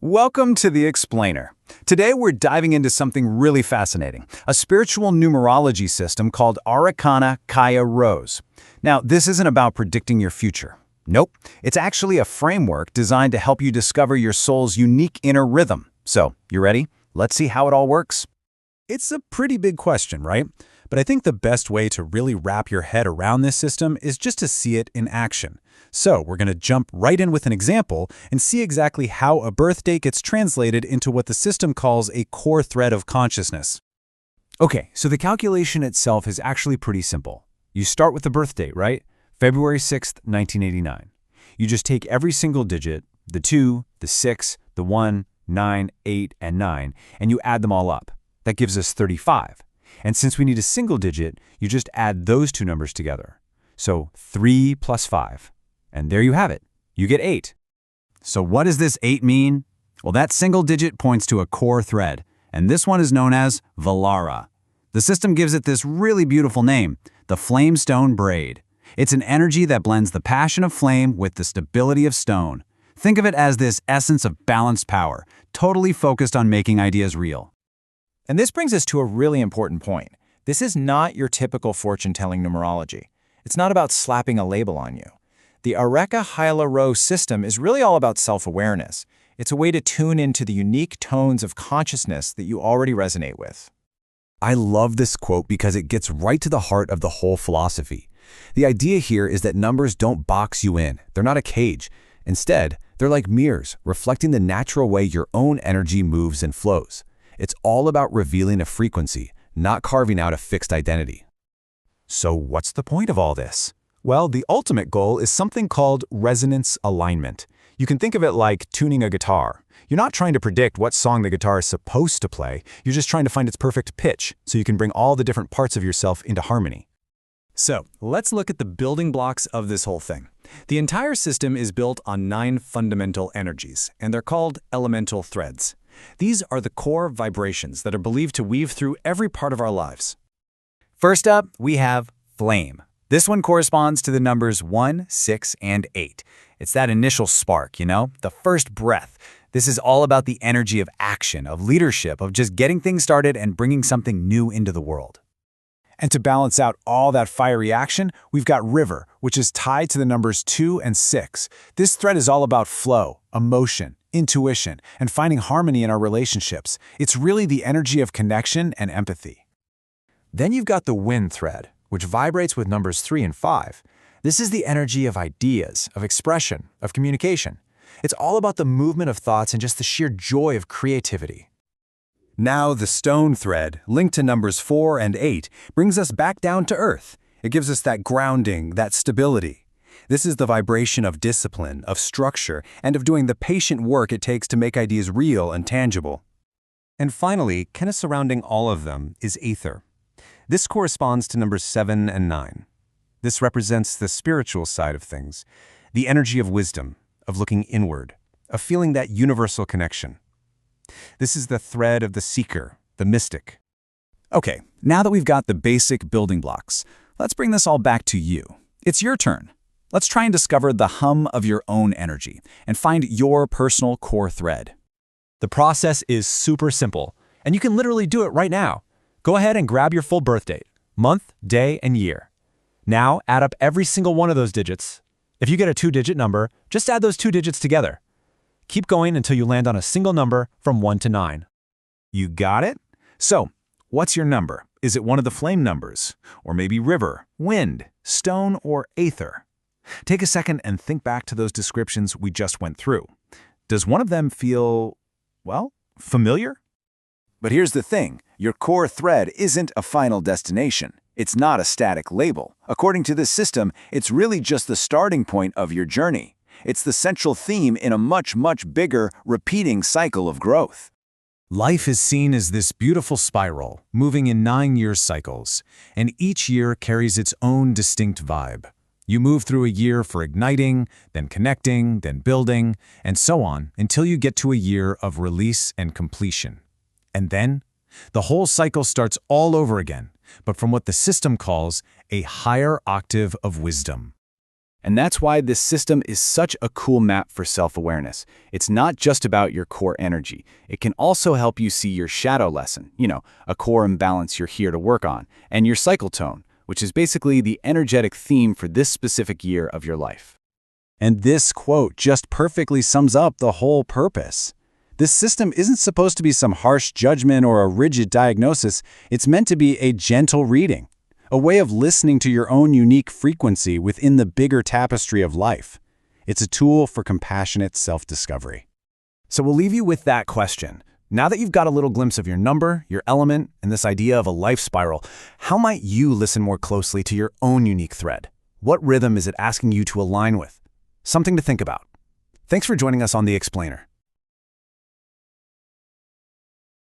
Welcome to The Explainer. Today we're diving into something really fascinating, a spiritual numerology system called Arreqqana Qhiya-Ros. Now, this isn't about predicting your future. Nope, it's actually a framework designed to help you discover your soul's unique inner rhythm. So, you ready? Let's see how it all works. It's a pretty big question, right? But I think the best way to really wrap your head around this system is just to see it in action. So we're going to jump right in with an example and see exactly how a birth date gets translated into what the system calls a core thread of consciousness. Okay, so the calculation itself is actually pretty simple. You start with the birth date, right? February 6th, 1989. You just take every single digit, the 2, the 6, the 1, 9, 8, and 9, and you add them all up. That gives us 35. And since we need a single digit, you just add those two numbers together. So 3 plus 5. And there you have it. You get 8. So what does this 8 mean? Well, that single digit points to a core thread, and this one is known as Valara. The system gives it this really beautiful name, the flamestone braid. It's an energy that blends the passion of flame with the stability of stone. Think of it as this essence of balanced power, totally focused on making ideas real. And this brings us to a really important point. This is not your typical fortune-telling numerology. It's not about slapping a label on you. The Arreqqana Qhiya-Ros system is really all about self-awareness. It's a way to tune into the unique tones of consciousness that you already resonate with. I love this quote because it gets right to the heart of the whole philosophy. The idea here is that numbers don't box you in. They're not a cage. Instead, they're like mirrors, reflecting the natural way your own energy moves and flows. It's all about revealing a frequency, not carving out a fixed identity. So what's the point of all this? Well, the ultimate goal is something called resonance alignment. You can think of it like tuning a guitar. You're not trying to predict what song the guitar is supposed to play. You're just trying to find its perfect pitch so you can bring all the different parts of yourself into harmony. So, let's look at the building blocks of this whole thing. The entire system is built on 9 fundamental energies, and they're called elemental threads. These are the core vibrations that are believed to weave through every part of our lives. First up, we have flame. This one corresponds to the numbers 1, 6, and 8. It's that initial spark, the first breath. This is all about the energy of action, of leadership, of just getting things started and bringing something new into the world. And to balance out all that fiery action, we've got river, which is tied to the numbers 2 and 6. This thread is all about flow, emotion, intuition, and finding harmony in our relationships. It's really the energy of connection and empathy. Then you've got the wind thread, which vibrates with numbers 3 and 5. This is the energy of ideas, of expression, of communication. It's all about the movement of thoughts and just the sheer joy of creativity. Now, the stone thread, linked to numbers 4 and 8, brings us back down to earth. It gives us that grounding, that stability. This is the vibration of discipline, of structure, and of doing the patient work it takes to make ideas real and tangible. And finally, kind of surrounding all of them, is ether. This corresponds to numbers 7 and 9. This represents the spiritual side of things, the energy of wisdom, of looking inward, of feeling that universal connection. This is the thread of the seeker, the mystic. Okay, now that we've got the basic building blocks, let's bring this all back to you. It's your turn. Let's try and discover the hum of your own energy and find your personal core thread. The process is super simple, and you can literally do it right now. Go ahead and grab your full birth date, month, day, and year. Now, add up every single one of those digits. If you get a 2-digit number, just add those 2 digits together. Keep going until you land on a single number from 1 to 9. You got it? So, what's your number? Is it one of the flame numbers? Or maybe river, wind, stone, or aether? Take a second and think back to those descriptions we just went through. Does one of them feel, well, familiar? But here's the thing. Your core thread isn't a final destination. It's not a static label. According to this system, it's really just the starting point of your journey. It's the central theme in a much, much bigger, repeating cycle of growth. Life is seen as this beautiful spiral, moving in 9-year cycles, and each year carries its own distinct vibe. You move through a year for igniting, then connecting, then building, and so on until you get to a year of release and completion. And then, the whole cycle starts all over again, but from what the system calls a higher octave of wisdom. And that's why this system is such a cool map for self-awareness. It's not just about your core energy. It can also help you see your shadow lesson, a core imbalance you're here to work on, and your cycle tone, which is basically the energetic theme for this specific year of your life. And this quote just perfectly sums up the whole purpose. This system isn't supposed to be some harsh judgment or a rigid diagnosis. It's meant to be a gentle reading, a way of listening to your own unique frequency within the bigger tapestry of life. It's a tool for compassionate self-discovery. So we'll leave you with that question. Now that you've got a little glimpse of your number, your element, and this idea of a life spiral, how might you listen more closely to your own unique thread? What rhythm is it asking you to align with? Something to think about. Thanks for joining us on The Explainer.